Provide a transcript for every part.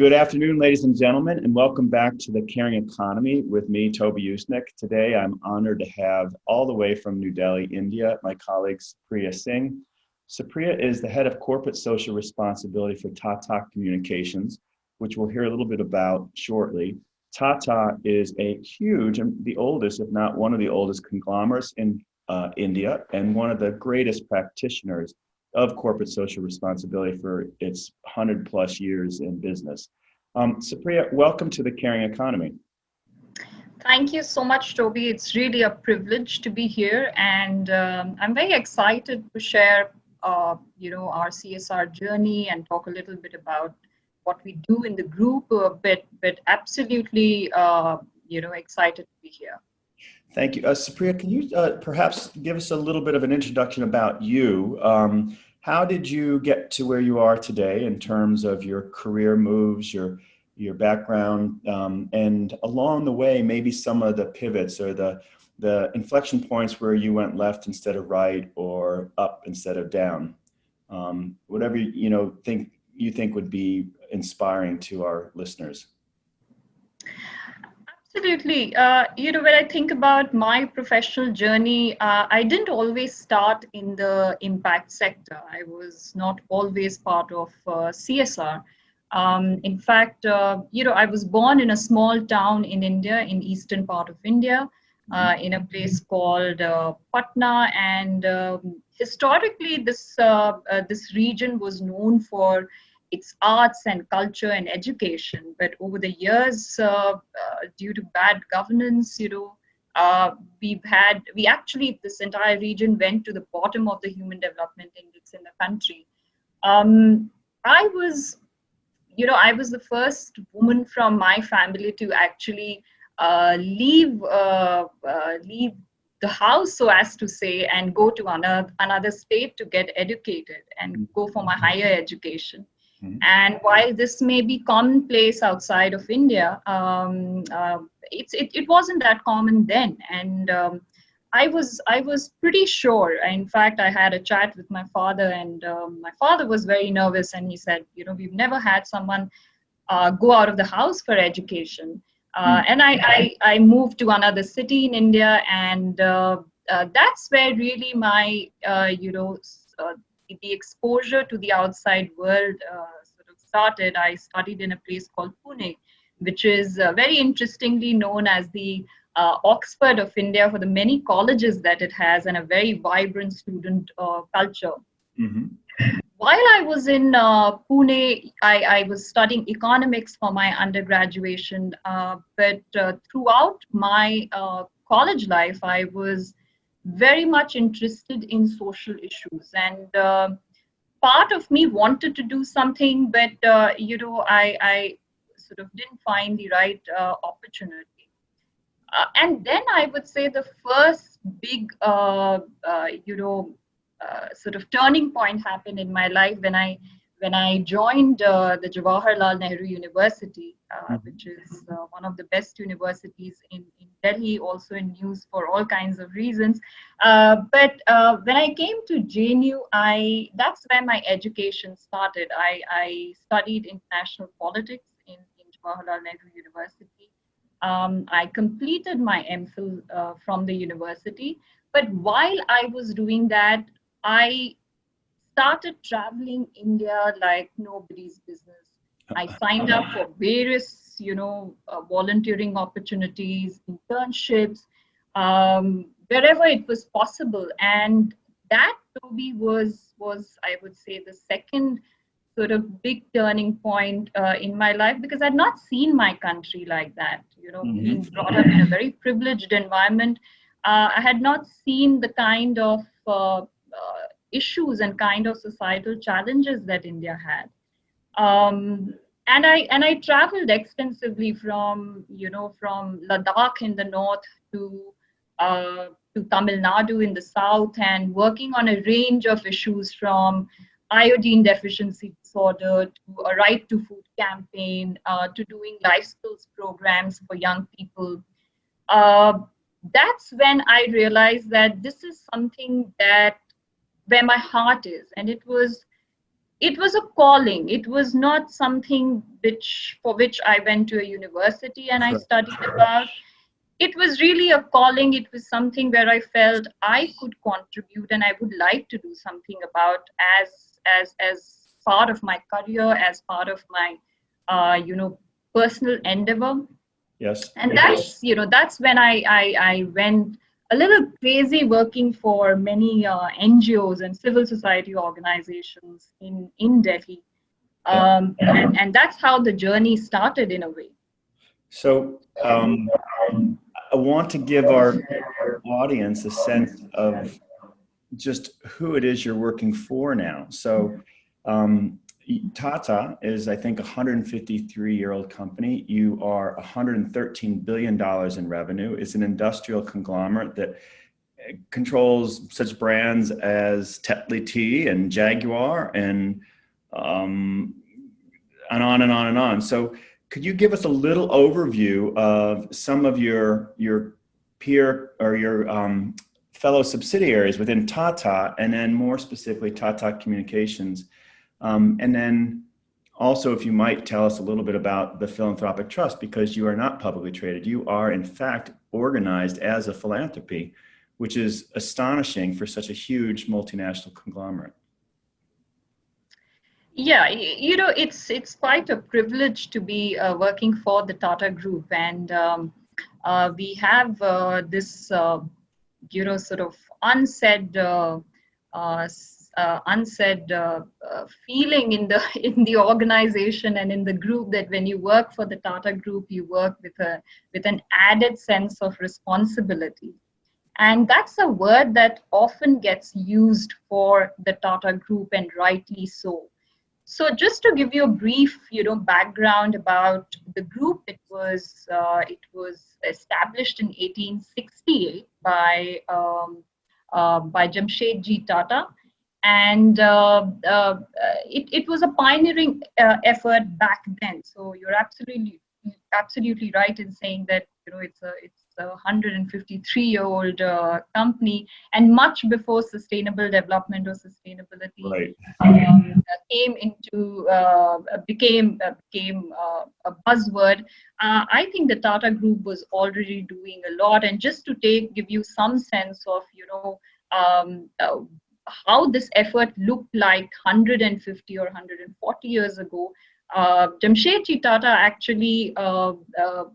Good afternoon, ladies and gentlemen, and welcome back to The Caring Economy with me, Toby Usnik. Today, I'm honored to have all the way from New Delhi, India, my colleague, Supriya Singh. Supriya is the head of corporate social responsibility for Tata Communications, which we'll hear a little bit about shortly. Tata is a huge, and the oldest, if not one of the oldest conglomerates in India, and one of the greatest practitioners of corporate social responsibility for its 100 plus years in business. Supriya, welcome to The Caring Economy. Thank you so much, Toby. It's really a privilege to be here, and I'm very excited to share, our CSR journey and talk a little bit about what we do in the group. But absolutely, excited to be here. Thank you. Supriya, can you perhaps give us a little bit of an introduction about you? How did you get to where you are today in terms of your career moves, your background, and along the way, maybe some of the pivots or the inflection points where you went left instead of right or up instead of down? Whatever you think would be inspiring to our listeners. Absolutely. When I think about my professional journey, I didn't always start in the impact sector. I was not always part of CSR. In fact, I was born in a small town in India, in eastern part of India, in a place called Patna. And historically, this region was known for its arts and culture and education. But over the years, due to bad governance, this entire region went to the bottom of the Human Development Index in the country. I was the first woman from my family to actually leave the house, so as to say, and go to another state to get educated and go for my higher education. And while this may be commonplace outside of India, it wasn't that common then. And I was pretty sure. In fact, I had a chat with my father, and my father was very nervous, and he said, we've never had someone go out of the house for education. And I moved to another city in India, and that's where really my the exposure to the outside world sort of started. I studied in a place called Pune, which is very interestingly known as the Oxford of India for the many colleges that it has and a very vibrant student culture. Mm-hmm. While I was in Pune, I was studying economics for my undergraduation, but throughout my college life, I was very much interested in social issues, and part of me wanted to do something, but I sort of didn't find the right opportunity. And then I would say the first big sort of turning point happened in my life when I joined the Jawaharlal Nehru University, which is one of the best universities in Delhi, also in news for all kinds of reasons. But when I came to JNU, that's where my education started. I studied international politics in Jawaharlal Nehru University. I completed my MPhil from the university. But while I was doing that, I started traveling India like nobody's business. I signed up for various, volunteering opportunities, internships, wherever it was possible. And that, Toby, was I would say, the second sort of big turning point in my life, because I'd not seen my country like that. Being brought up in a very privileged environment, I had not seen the kind of issues and kind of societal challenges that India had. And I traveled extensively from Ladakh in the north to Tamil Nadu in the south, and working on a range of issues from iodine deficiency disorder to a right to food campaign to doing life skills programs for young people. That's when I realized that this is something where my heart is, and it was it was a calling. It was not something for which I went to a university and I studied about. It was really a calling. It was something where I felt I could contribute and I would like to do something about as part of my career, as part of my personal endeavor. Yes. And that's when I went a little crazy working for many NGOs and civil society organizations in Delhi. Yeah. And that's how the journey started in a way. So I want to give our audience a sense of just who it is you're working for now. So Tata is, I think, a 153-year-old company. You are $113 billion in revenue. It's an industrial conglomerate that controls such brands as Tetley Tea and Jaguar and on and on and on. So could you give us a little overview of some of your peer or your fellow subsidiaries within Tata, and then more specifically Tata Communications, and then also, if you might tell us a little bit about the Philanthropic Trust, because you are not publicly traded. You are, in fact, organized as a philanthropy, which is astonishing for such a huge multinational conglomerate. Yeah, it's quite a privilege to be working for the Tata Group, and we have this sort of unsaid feeling in the in the organization and in the group, that when you work for the Tata Group, you work with an added sense of responsibility. And that's a word that often gets used for the Tata Group, and rightly so. So just to give you a brief, background about the group, it was established in 1868 by Jamshedji Tata, and it was a pioneering effort back then. So you're absolutely right in saying that it's a 153-year-old company, and much before sustainable development or sustainability Right. came into became a buzzword. I think the Tata Group was already doing a lot. And just to give you some sense of um, uh, how this effort looked like 150 or 140 years ago, Jamshedji Tata actually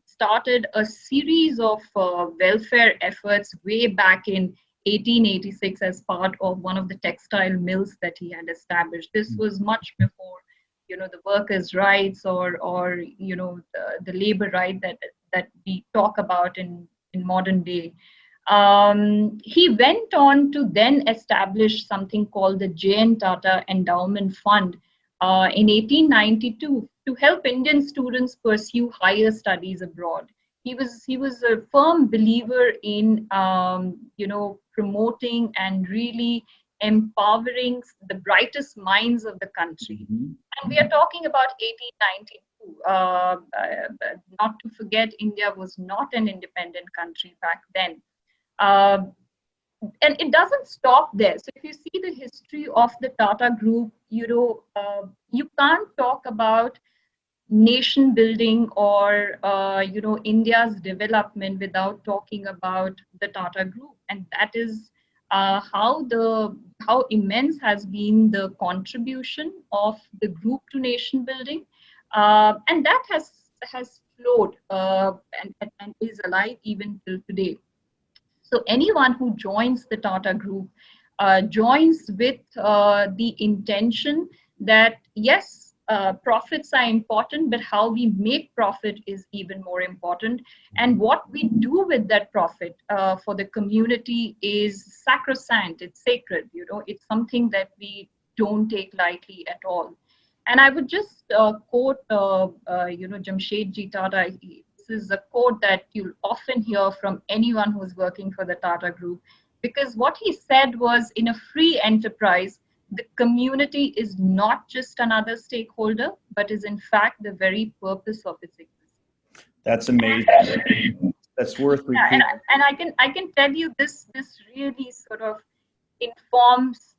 started a series of welfare efforts way back in 1886 as part of one of the textile mills that he had established. This was much before, the workers' rights or the labor right that we talk about in modern day. He went on to then establish something called the J.N. Tata Endowment Fund in 1892 to help Indian students pursue higher studies abroad. He was a firm believer in promoting and really empowering the brightest minds of the country. Mm-hmm. And we are talking about 1892. Not to forget, India was not an independent country back then. Um, and it doesn't stop there. So if you see the history of the Tata Group, you can't talk about nation building or India's development without talking about the Tata Group, and that is how immense has been the contribution of the group to nation building, and that has flowed and is alive even till today. So anyone who joins the Tata Group joins with the intention that yes, profits are important, but how we make profit is even more important. And what we do with that profit for the community is sacrosanct. It's sacred. It's something that we don't take lightly at all. And I would just quote, Jamshedji Tata. This is a quote that you'll often hear from anyone who's working for the Tata Group, because what he said was, in a free enterprise, the community is not just another stakeholder, but is in fact the very purpose of its existence. That's amazing. That's worth repeating. And I can tell you this really sort of informs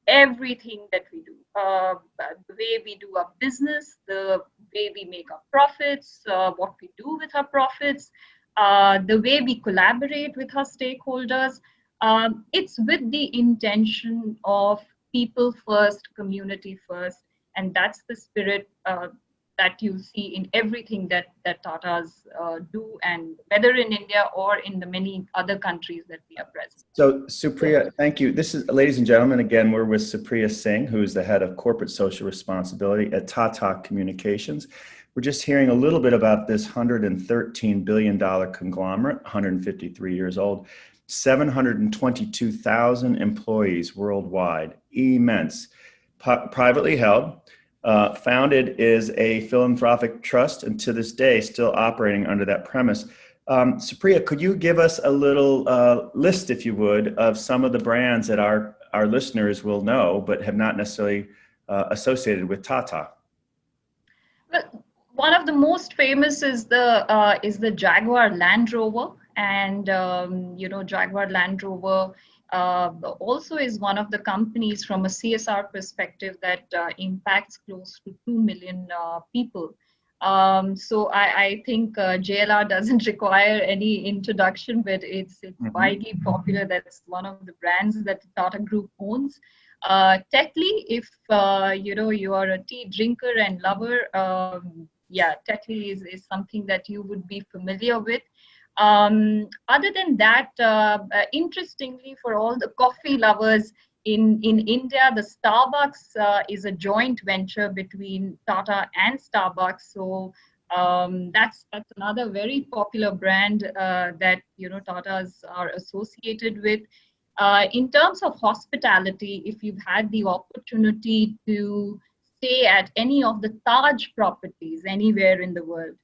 everything that we do. The way we do our business, the way we make our profits, what we do with our profits, the way we collaborate with our stakeholders. It's with the intention of people first, community first, and that's the spirit that you see in everything that Tatas do, and whether in India or in the many other countries that we are present. So Supriya, thank you. This is, ladies and gentlemen, again, we're with Supriya Singh, who is the head of corporate social responsibility at Tata Communications. We're just hearing a little bit about this $113 billion conglomerate, 153 years old, 722,000 employees worldwide, immense, privately held. Founded is a philanthropic trust, and to this day still operating under that premise. Supriya, could you give us a little list, if you would, of some of the brands that our listeners will know but have not necessarily associated with Tata? Well, one of the most famous is the Jaguar Land Rover, and Jaguar Land Rover also is one of the companies from a CSR perspective that impacts close to 2 million people. So I think JLR doesn't require any introduction, but it's widely popular. That's one of the brands that the Tata Group owns. Tetley, if you are a tea drinker and lover, Tetley is something that you would be familiar with. Other than that, interestingly, for all the coffee lovers in India, the Starbucks is a joint venture between Tata and Starbucks. So that's another very popular brand that Tatas are associated with. In terms of hospitality, if you've had the opportunity to stay at any of the Taj properties anywhere in the world,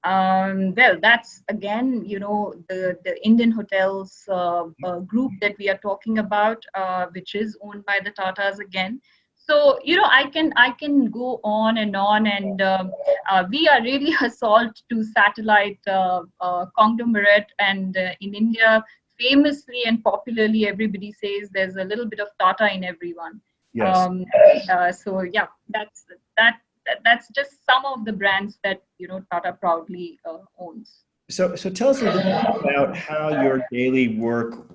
well, that's again, the Indian Hotels group that we are talking about, which is owned by the Tatas again. So, I can go on, and we are really a salt to satellite conglomerate. And in India, famously and popularly, everybody says there's a little bit of Tata in everyone. Yes. So yeah, that's just some of the brands that Tata proudly owns. So tell us a little bit about how your daily work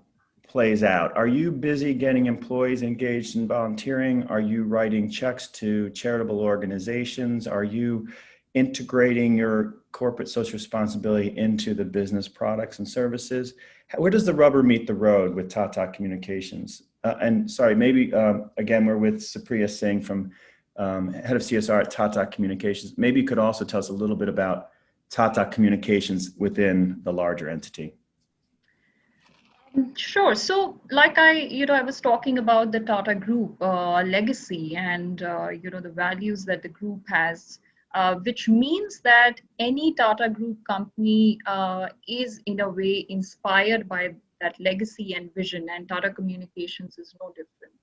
plays out. Are you busy getting employees engaged in volunteering? Are you writing checks to charitable organizations? Are you integrating your corporate social responsibility into the business products and services? Where does the rubber meet the road with Tata Communications? And sorry, maybe again, we're with Supriya Singh from head of CSR at Tata Communications. Maybe you could also tell us a little bit about Tata Communications within the larger entity. Sure. So, like I was talking about the Tata Group legacy and the values that the group has, which means that any Tata Group company is in a way inspired by that legacy and vision, and Tata Communications is no different.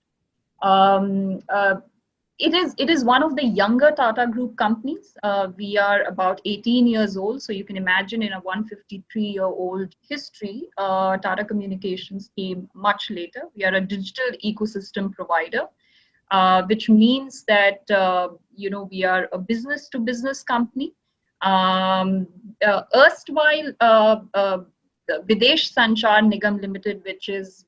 It is one of the younger Tata Group companies. We are about 18 years old, so you can imagine in a 153-year-old history, Tata Communications came much later. We are a digital ecosystem provider, which means that we are a business-to-business company. Erstwhile, Videsh Sanchar Nigam Limited, which was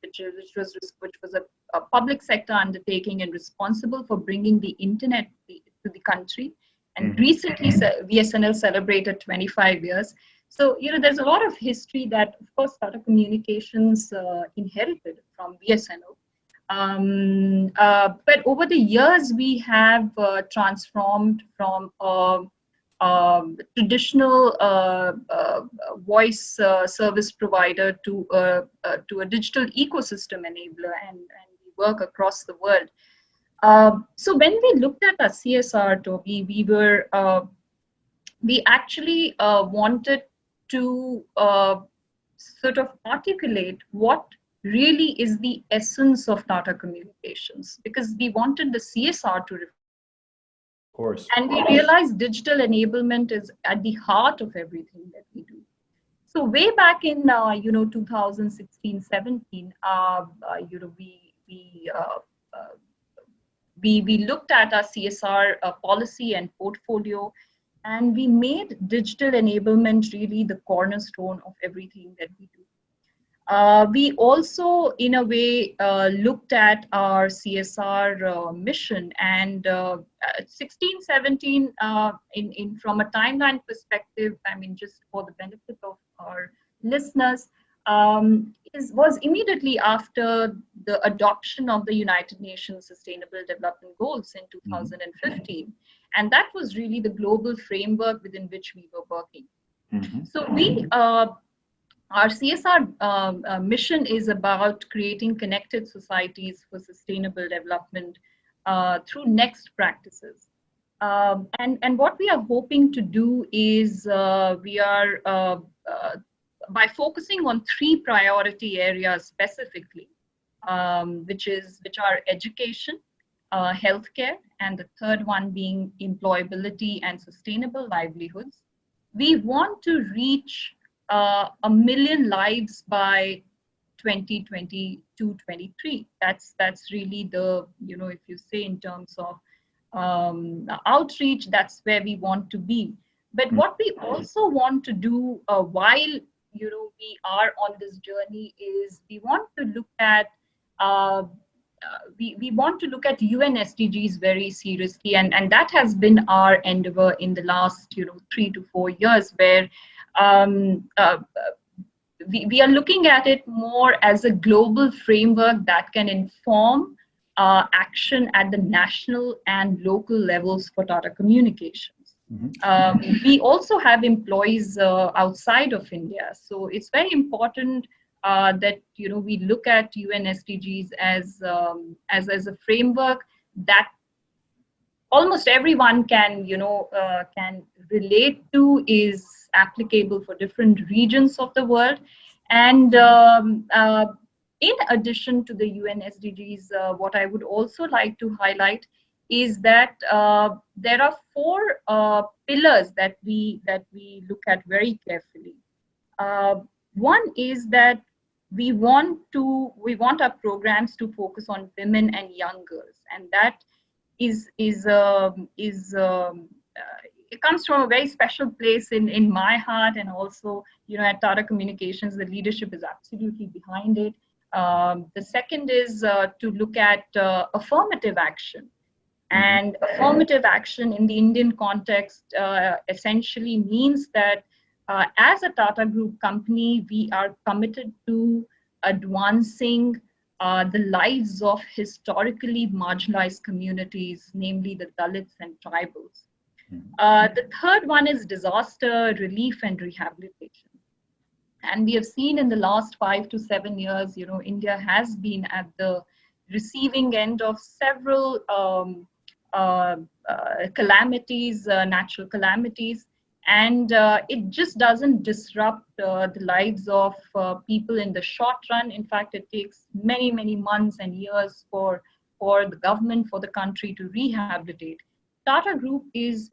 a public sector undertaking and responsible for bringing the internet to the country. And recently, BSNL celebrated 25 years. So, there's a lot of history that, of course, Tata Communications inherited from BSNL. But over the years, we have transformed from traditional voice service provider to a digital ecosystem enabler, and we work across the world. So when we looked at our CSR, Toby, we actually wanted to sort of articulate what really is the essence of Tata Communications, because we wanted the CSR to reflect. Of course. And we realized digital enablement is at the heart of everything that we do. So way back in 2016-17, we looked at our CSR policy and portfolio, and we made digital enablement really the cornerstone of everything that we do. We also, in a way, looked at our CSR mission, and 16, 17, from a timeline perspective, I mean, just for the benefit of our listeners, was immediately after the adoption of the United Nations Sustainable Development Goals in 2015. And that was really the global framework within which we were working. So our CSR mission is about creating connected societies for sustainable development through next practices. And what we are hoping to do is we are, by focusing on 3 priority areas specifically, which are education, healthcare, and the third one being employability and sustainable livelihoods. We want to reach 1 million lives by 2022-23. That's really the, if you say in terms of outreach, that's where we want to be. But what we also want to do while we are on this journey is we want to look at we want to look at UN SDGs very seriously, and that has been our endeavor in the last 3 to 4 years, where we are looking at it more as a global framework that can inform action at the national and local levels for Tata Communications. We also have employees outside of India, so it's very important that we look at UN SDGs as a framework that almost everyone can relate to, is applicable for different regions of the world. And in addition to the UN SDGs, what I would also like to highlight is that there are 4 pillars that we look at very carefully. One is that we want our programs to focus on women and young girls, and that it comes from a very special place in my heart, and also at Tata Communications the leadership is absolutely behind it. The second is to look at affirmative action, and affirmative action in the Indian context essentially means that as a Tata Group company, we are committed to advancing the lives of historically marginalized communities, namely the Dalits and tribals. The third one is disaster relief and rehabilitation. And we have seen in the last 5 to 7 years, India has been at the receiving end of several calamities, natural calamities. And it just doesn't disrupt the lives of people in the short run. In fact, it takes many, many months and years for the government, for the country to rehabilitate. Tata Group is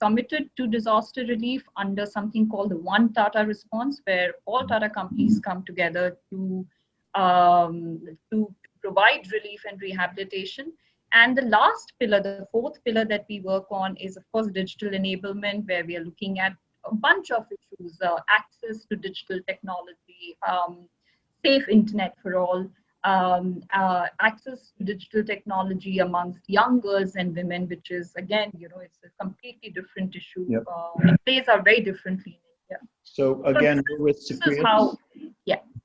committed to disaster relief under something called the One Tata response, where all Tata companies come together to provide relief and rehabilitation. And the last pillar, the 4th pillar that we work on is, of course, digital enablement, where we are looking at a bunch of issues, access to digital technology, safe internet for all, access to digital technology amongst young girls and women, which is, again, it's a completely different issue. Yep. It plays out very differently in India. So again, we're with Supriya.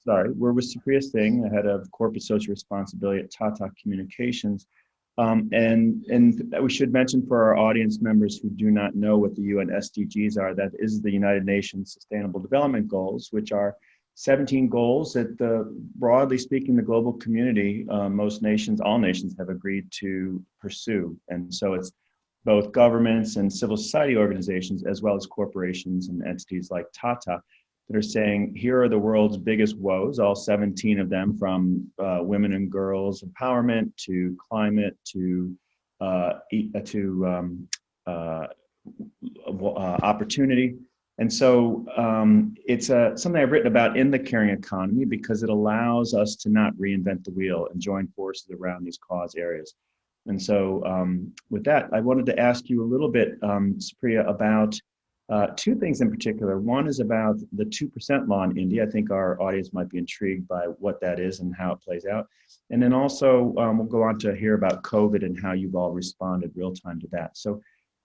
We're with Supriya Singh, the head of corporate social responsibility at Tata Communications. And we should mention for our audience members who do not know what the UN SDGs are, that is the United Nations Sustainable Development Goals, which are 17 goals that, broadly speaking, the global community, most nations, all nations have agreed to pursue. And so it's both governments and civil society organizations, as well as corporations and entities like Tata, that are saying, here are the world's biggest woes, all 17 of them, from women and girls empowerment to climate to opportunity. And so it's something I've written about in the caring economy, because it allows us to not reinvent the wheel and join forces around these cause areas. And so with that, I wanted to ask you a little bit, Supriya, about two things in particular. One is about the 2% law in India. I think our audience might be intrigued by what that is and how it plays out. And then also we'll go on to hear about COVID and how you've all responded real time to that. So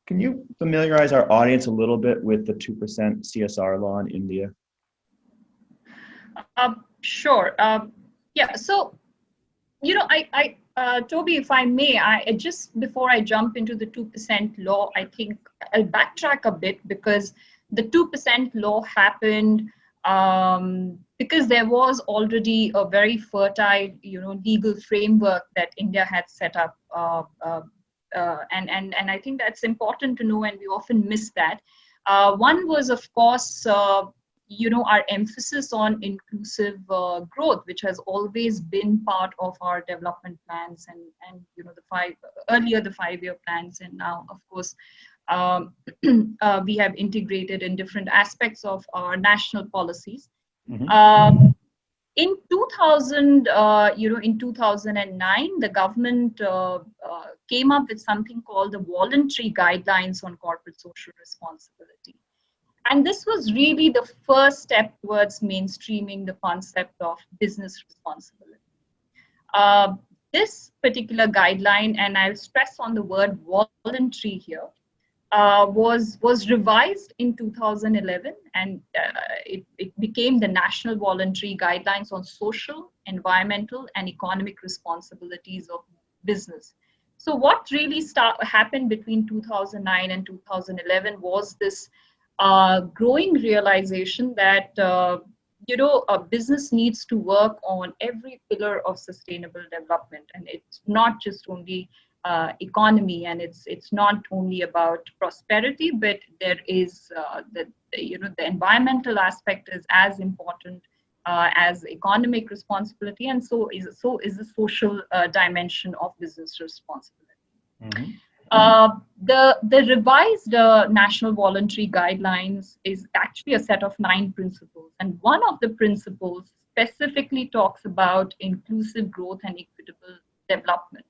can you familiarize our audience a little bit with the 2% CSR law in India? Sure. Yeah. So, Toby, if I may, I just before I jump into the 2% law, I think I'll backtrack a bit because the 2% law happened because there was already a very fertile, legal framework that India had set up, and I think that's important to know, and we often miss that. One was, of course, our emphasis on inclusive growth, which has always been part of our development plans, and the 5-year plans, and now, of course, we have integrated in different aspects of our national policies. Mm-hmm. In 2009, the government came up with something called the voluntary guidelines on corporate social responsibility. And this was really the first step towards mainstreaming the concept of business responsibility. This particular guideline, and I'll stress on the word voluntary here, was revised in 2011, and it became the National Voluntary Guidelines on Social, Environmental, and Economic Responsibilities of Business. So what really happened between 2009 and 2011 was this growing realization that a business needs to work on every pillar of sustainable development, and it's not just only economy, and it's not only about prosperity, but there is the environmental aspect is as important as economic responsibility, and so is the social dimension of business responsibility. Mm-hmm. The revised National Voluntary Guidelines is actually a set of 9 principles, and one of the principles specifically talks about inclusive growth and equitable development.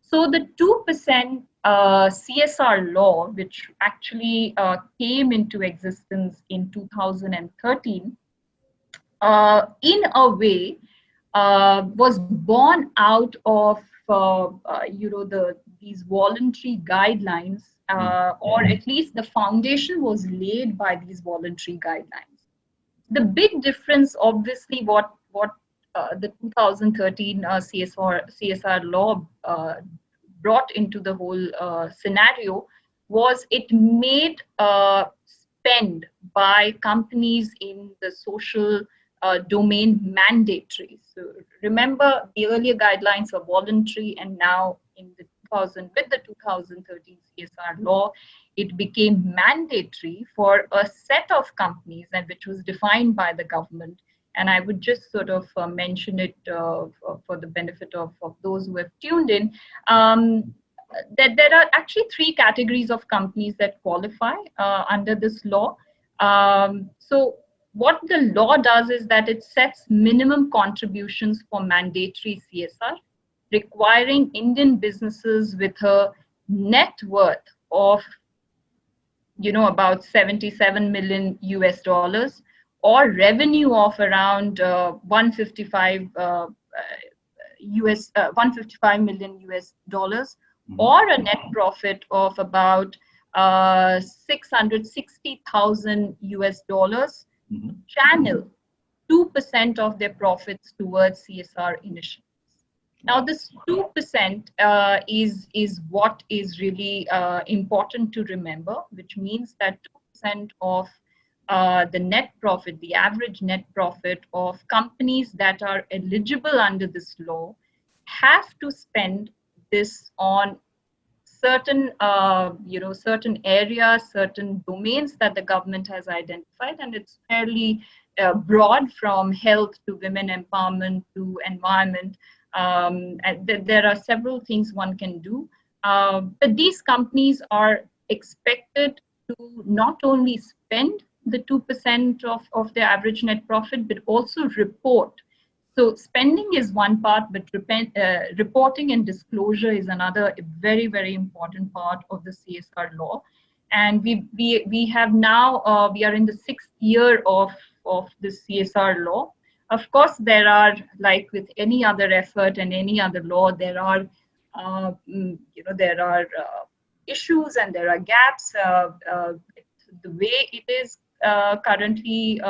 So the 2% CSR law, which actually came into existence in 2013, in a way was born out of these voluntary guidelines, or at least the foundation was laid by these voluntary guidelines. The big difference, obviously, what the 2013 CSR law brought into the whole scenario was it made spend by companies in the social domain mandatory. So remember, the earlier guidelines were voluntary, and now with the 2013 CSR law, it became mandatory for a set of companies, and which was defined by the government. And I would just sort of mention it for the benefit of those who have tuned in, that there are actually 3 categories of companies that qualify under this law. So what the law does is that it sets minimum contributions for mandatory CSR, requiring Indian businesses with a net worth of, about $77 million US, or revenue of around 155 million US dollars, mm-hmm. or a net profit of about 660,000 US dollars, mm-hmm. channel 2% of their profits towards CSR initiatives. Now, this 2% is what is really important to remember, which means that 2% of the net profit, the average net profit of companies that are eligible under this law, have to spend this on certain, certain areas, certain domains that the government has identified, and it's fairly broad, from health to women empowerment to environment. There are several things one can do, but these companies are expected to not only spend the 2% of their average net profit, but also report So spending is one part, but reporting and disclosure is another very, very important part of the CSR law. And we have now, we are in the 6th year of the CSR law. Of course, there are, like with any other effort and any other law, there are, there are issues and there are gaps. The way it is currently,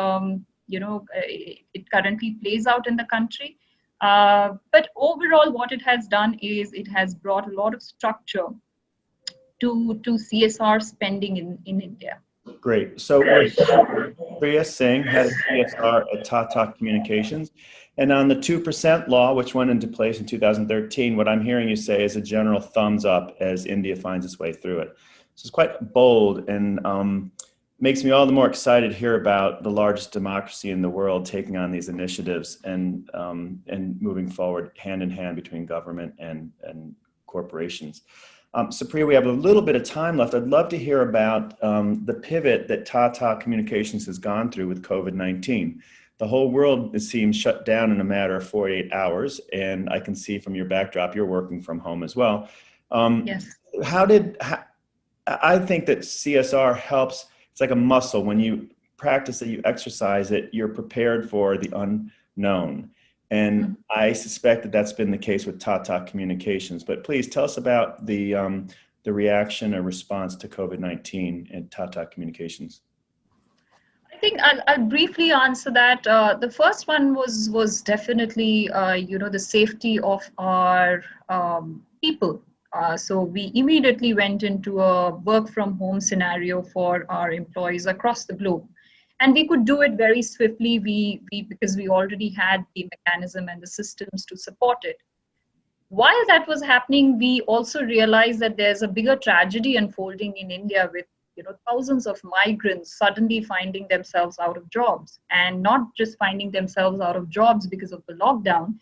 it currently plays out in the country. But overall, what it has done is it has brought a lot of structure to CSR spending in India. Great. So we're Supriya Singh, head of CSR at Tata Communications. And on the 2% law, which went into place in 2013, what I'm hearing you say is a general thumbs up as India finds its way through it. So it's quite bold and makes me all the more excited to hear about the largest democracy in the world taking on these initiatives and moving forward hand in hand between government and corporations. Supriya, we have a little bit of time left. I'd love to hear about the pivot that Tata Communications has gone through with COVID-19. The whole world, it seems, shut down in a matter of 48 hours. And I can see from your backdrop, you're working from home as well. Yes. I think that CSR helps. It's like a muscle. When you practice it, you exercise it, you're prepared for the unknown. And I suspect that that's been the case with Tata Communications. But please tell us about the reaction or response to COVID-19 and Tata Communications. I think I'll briefly answer that. The first one was definitely the safety of our people. So we immediately went into a work from home scenario for our employees across the globe. And we could do it very swiftly because we already had the mechanism and the systems to support it. While that was happening, we also realized that there's a bigger tragedy unfolding in India with thousands of migrants suddenly finding themselves out of jobs, and not just finding themselves out of jobs because of the lockdown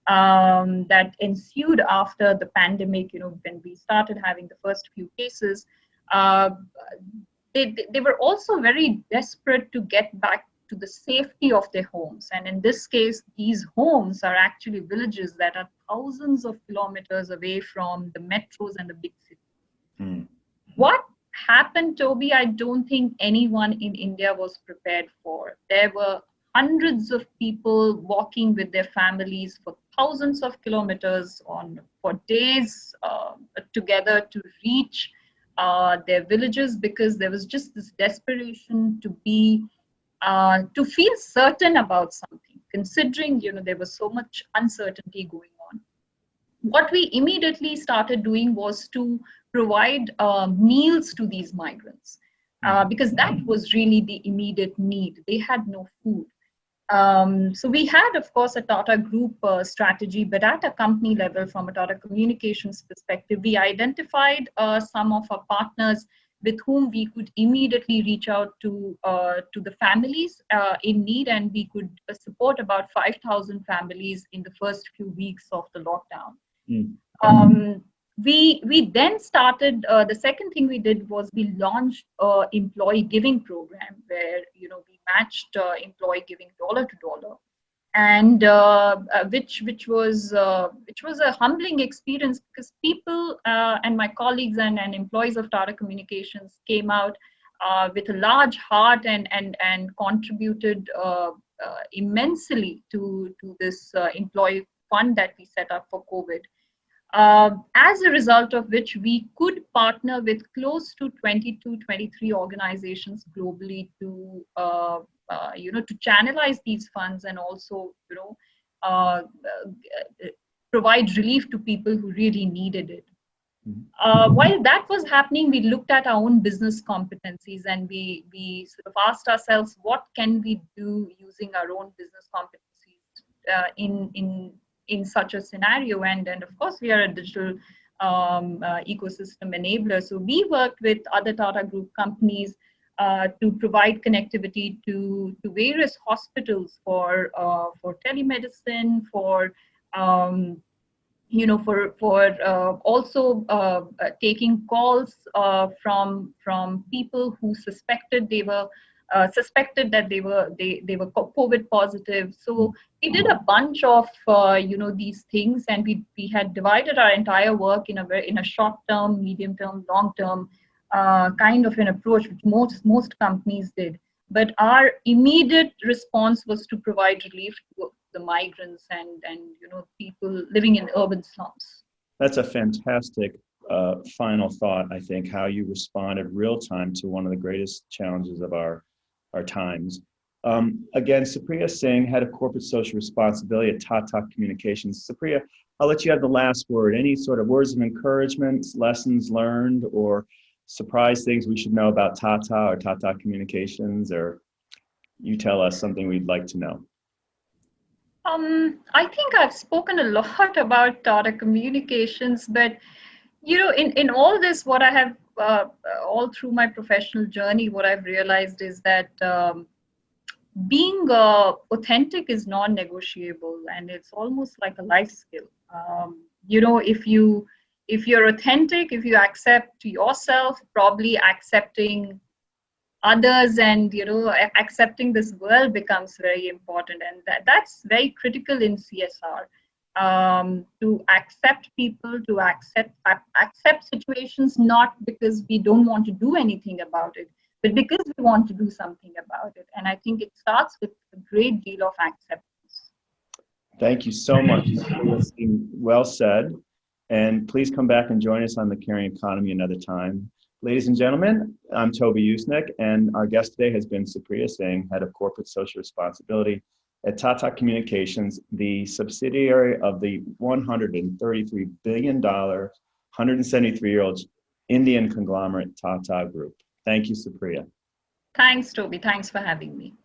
that ensued after the pandemic. When we started having the first few cases, they were also very desperate to get back to the safety of their homes. And in this case, these homes are actually villages that are thousands of kilometers away from the metros and the big cities. What happened, Toby, I don't think anyone in India was prepared for. There were hundreds of people walking with their families for thousands of kilometers for days together to reach their villages, because there was just this desperation to feel certain about something, considering there was so much uncertainty going on. What we immediately started doing was to provide meals to these migrants, because that was really the immediate need. They had no food. So we had, of course, a Tata Group strategy, but at a company level, from a Tata Communications perspective, we identified some of our partners with whom we could immediately reach out to the families in need, and we could support about 5,000 families in the first few weeks of the lockdown. We then started, the second thing we did was we launched an employee giving program where we matched employee giving dollar to dollar, and which was a humbling experience, because people and my colleagues and employees of Tata Communications came out with a large heart and contributed immensely to this employee fund that we set up for COVID. As a result of which, we could partner with close to 22, 23 organizations globally to channelize these funds and also, provide relief to people who really needed it. While that was happening, we looked at our own business competencies, and we sort of asked ourselves, what can we do using our own business competencies in such a scenario? And of course, we are a digital ecosystem enabler. So we worked with other Tata Group companies to provide connectivity to various hospitals for telemedicine, for also taking calls from people who suspected they were suspected that they were COVID positive. So we did a bunch of these things, and we had divided our entire work in a short term, medium term, long term kind of an approach, which most companies did. But our immediate response was to provide relief to the migrants and people living in urban slums. That's a fantastic final thought, I think, how you responded real time to one of the greatest challenges of our times. Again, Supriya Singh, Head of Corporate Social Responsibility at Tata Communications. Supriya, I'll let you have the last word. Any sort of words of encouragement, lessons learned, or surprise things we should know about Tata or Tata Communications, or you tell us something we'd like to know. I think I've spoken a lot about Tata Communications, but in all this, what I have all through my professional journey, what I've realized is that being authentic is non-negotiable, and it's almost like a life skill. If you're authentic, if you accept yourself, probably accepting others and accepting this world becomes very important, and that's very critical in CSR. To accept people, to accept situations, not because we don't want to do anything about it, but because we want to do something about it. And I think it starts with a great deal of acceptance. Thank you so much. Well said. And please come back and join us on the Caring Economy another time. Ladies and gentlemen, I'm Toby Usnik, and our guest today has been Supriya Singh, Head of Corporate Social Responsibility at Tata Communications, the subsidiary of the $133 billion, 173-year-old Indian conglomerate Tata Group. Thank you, Supriya. Thanks, Toby. Thanks for having me.